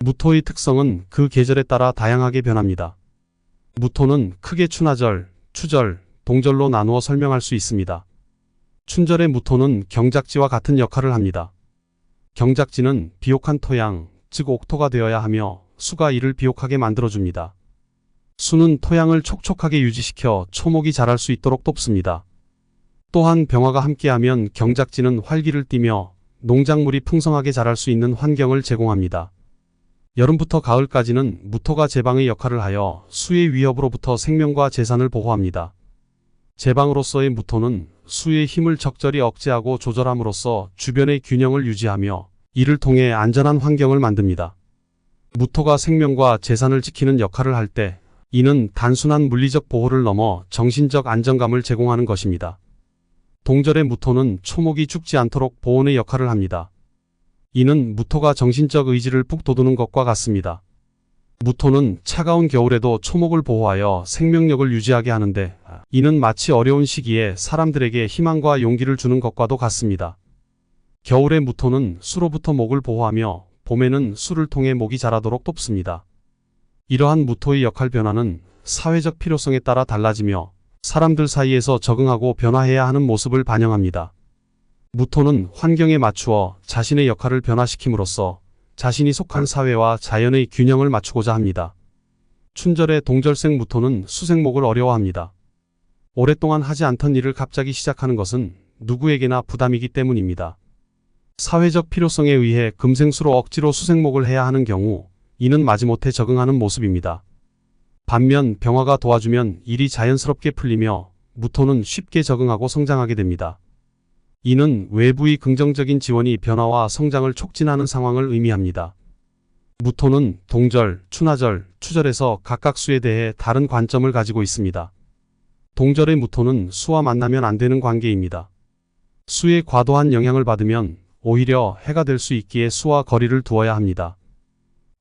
무토의 특성은 그 계절에 따라 다양하게 변합니다. 무토는 크게 춘하절, 추절, 동절로 나누어 설명할 수 있습니다. 춘절의 무토는 경작지와 같은 역할을 합니다. 경작지는 비옥한 토양, 즉 옥토가 되어야 하며 수가 이를 비옥하게 만들어줍니다. 수는 토양을 촉촉하게 유지시켜 초목이 자랄 수 있도록 돕습니다. 또한 병화가 함께하면 경작지는 활기를 띠며 농작물이 풍성하게 자랄 수 있는 환경을 제공합니다. 여름부터 가을까지는 무토가 제방의 역할을 하여 수의 위협으로부터 생명과 재산을 보호합니다. 제방으로서의 무토는 수의 힘을 적절히 억제하고 조절함으로써 주변의 균형을 유지하며 이를 통해 안전한 환경을 만듭니다. 무토가 생명과 재산을 지키는 역할을 할 때 이는 단순한 물리적 보호를 넘어 정신적 안정감을 제공하는 것입니다. 동절의 무토는 초목이 죽지 않도록 보온의 역할을 합니다. 이는 무토가 정신적 의지를 푹 돋우는 것과 같습니다. 무토는 차가운 겨울에도 초목을 보호하여 생명력을 유지하게 하는데 이는 마치 어려운 시기에 사람들에게 희망과 용기를 주는 것과도 같습니다. 겨울의 무토는 수로부터 목을 보호하며 봄에는 수를 통해 목이 자라도록 돕습니다. 이러한 무토의 역할 변화는 사회적 필요성에 따라 달라지며 사람들 사이에서 적응하고 변화해야 하는 모습을 반영합니다. 무토는 환경에 맞추어 자신의 역할을 변화시킴으로써 자신이 속한 사회와 자연의 균형을 맞추고자 합니다. 춘절의 동절생 무토는 수생목을 어려워합니다. 오랫동안 하지 않던 일을 갑자기 시작하는 것은 누구에게나 부담이기 때문입니다. 사회적 필요성에 의해 금생수로 억지로 수생목을 해야 하는 경우 이는 마지못해 적응하는 모습입니다. 반면 병화가 도와주면 일이 자연스럽게 풀리며 무토는 쉽게 적응하고 성장하게 됩니다. 이는 외부의 긍정적인 지원이 변화와 성장을 촉진하는 상황을 의미합니다. 무토는 동절, 춘하절, 추절에서 각각 수에 대해 다른 관점을 가지고 있습니다. 동절의 무토는 수와 만나면 안 되는 관계입니다. 수의 과도한 영향을 받으면 오히려 해가 될 수 있기에 수와 거리를 두어야 합니다.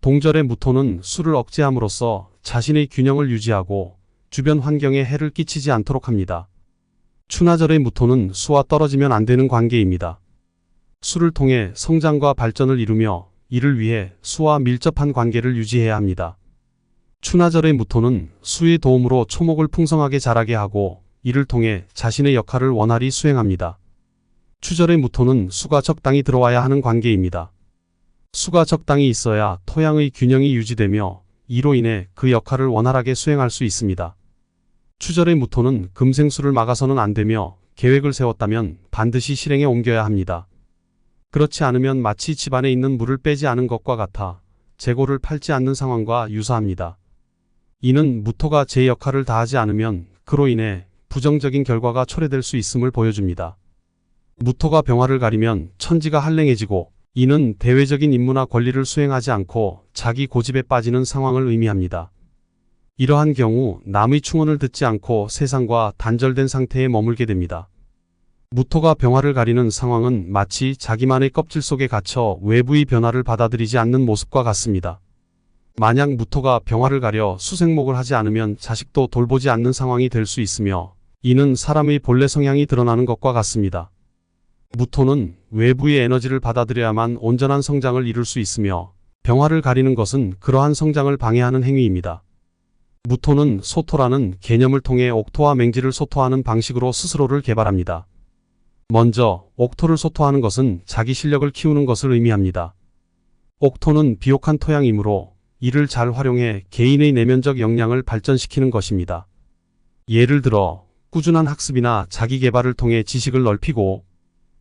동절의 무토는 수를 억제함으로써 자신의 균형을 유지하고 주변 환경에 해를 끼치지 않도록 합니다. 춘하절의 무토는 수와 떨어지면 안 되는 관계입니다. 수를 통해 성장과 발전을 이루며 이를 위해 수와 밀접한 관계를 유지해야 합니다. 춘하절의 무토는 수의 도움으로 초목을 풍성하게 자라게 하고 이를 통해 자신의 역할을 원활히 수행합니다. 추절의 무토는 수가 적당히 들어와야 하는 관계입니다. 수가 적당히 있어야 토양의 균형이 유지되며 이로 인해 그 역할을 원활하게 수행할 수 있습니다. 추절의 무토는 금생수를 막아서는 안 되며 계획을 세웠다면 반드시 실행에 옮겨야 합니다. 그렇지 않으면 마치 집안에 있는 물을 빼지 않은 것과 같아 재고를 팔지 않는 상황과 유사합니다. 이는 무토가 제 역할을 다하지 않으면 그로 인해 부정적인 결과가 초래될 수 있음을 보여줍니다. 무토가 병화를 가리면 천지가 한랭해지고 이는 대외적인 임무나 권리를 수행하지 않고 자기 고집에 빠지는 상황을 의미합니다. 이러한 경우 남의 충언을 듣지 않고 세상과 단절된 상태에 머물게 됩니다. 무토가 병화를 가리는 상황은 마치 자기만의 껍질 속에 갇혀 외부의 변화를 받아들이지 않는 모습과 같습니다. 만약 무토가 병화를 가려 수생목을 하지 않으면 자식도 돌보지 않는 상황이 될 수 있으며 이는 사람의 본래 성향이 드러나는 것과 같습니다. 무토는 외부의 에너지를 받아들여야만 온전한 성장을 이룰 수 있으며 병화를 가리는 것은 그러한 성장을 방해하는 행위입니다. 무토는 소토라는 개념을 통해 옥토와 맹지를 소토하는 방식으로 스스로를 개발합니다. 먼저 옥토를 소토하는 것은 자기 실력을 키우는 것을 의미합니다. 옥토는 비옥한 토양이므로 이를 잘 활용해 개인의 내면적 역량을 발전시키는 것입니다. 예를 들어 꾸준한 학습이나 자기 개발을 통해 지식을 넓히고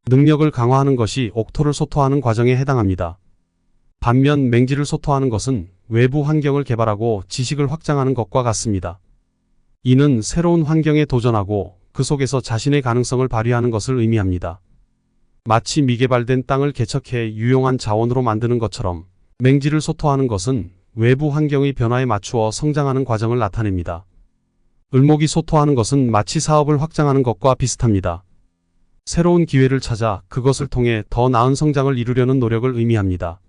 능력을 강화하는 것이 옥토를 소토하는 과정에 해당합니다. 반면 맹지를 소토하는 것은 외부 환경을 개발하고 지식을 확장하는 것과 같습니다. 이는 새로운 환경에 도전하고 그 속에서 자신의 가능성을 발휘하는 것을 의미합니다. 마치 미개발된 땅을 개척해 유용한 자원으로 만드는 것처럼 맹지를 소토하는 것은 외부 환경의 변화에 맞추어 성장하는 과정을 나타냅니다. 을목이 소토하는 것은 마치 사업을 확장하는 것과 비슷합니다. 새로운 기회를 찾아 그것을 통해 더 나은 성장을 이루려는 노력을 의미합니다.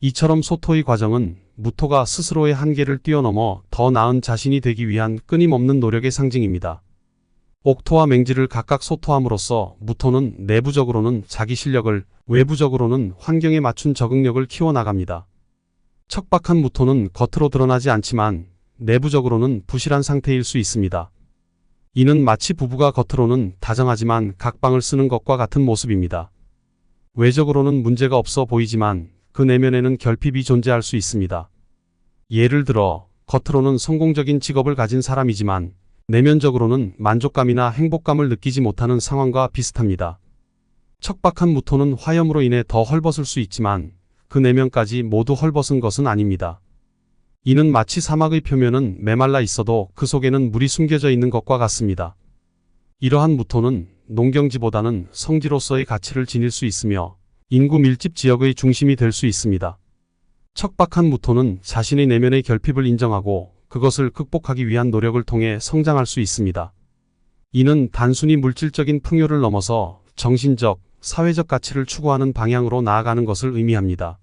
이처럼 소토의 과정은 무토가 스스로의 한계를 뛰어넘어 더 나은 자신이 되기 위한 끊임없는 노력의 상징입니다. 옥토와 맹지를 각각 소토함으로써 무토는 내부적으로는 자기 실력을, 외부적으로는 환경에 맞춘 적응력을 키워나갑니다. 척박한 무토는 겉으로 드러나지 않지만 내부적으로는 부실한 상태일 수 있습니다. 이는 마치 부부가 겉으로는 다정하지만 각방을 쓰는 것과 같은 모습입니다. 외적으로는 문제가 없어 보이지만 그 내면에는 결핍이 존재할 수 있습니다. 예를 들어 겉으로는 성공적인 직업을 가진 사람이지만 내면적으로는 만족감이나 행복감을 느끼지 못하는 상황과 비슷합니다. 척박한 무토는 화염으로 인해 더 헐벗을 수 있지만 그 내면까지 모두 헐벗은 것은 아닙니다. 이는 마치 사막의 표면은 메말라 있어도 그 속에는 물이 숨겨져 있는 것과 같습니다. 이러한 무토는 농경지보다는 성지로서의 가치를 지닐 수 있으며 인구 밀집 지역의 중심이 될 수 있습니다. 척박한 무토는 자신의 내면의 결핍을 인정하고 그것을 극복하기 위한 노력을 통해 성장할 수 있습니다. 이는 단순히 물질적인 풍요를 넘어서 정신적, 사회적 가치를 추구하는 방향으로 나아가는 것을 의미합니다.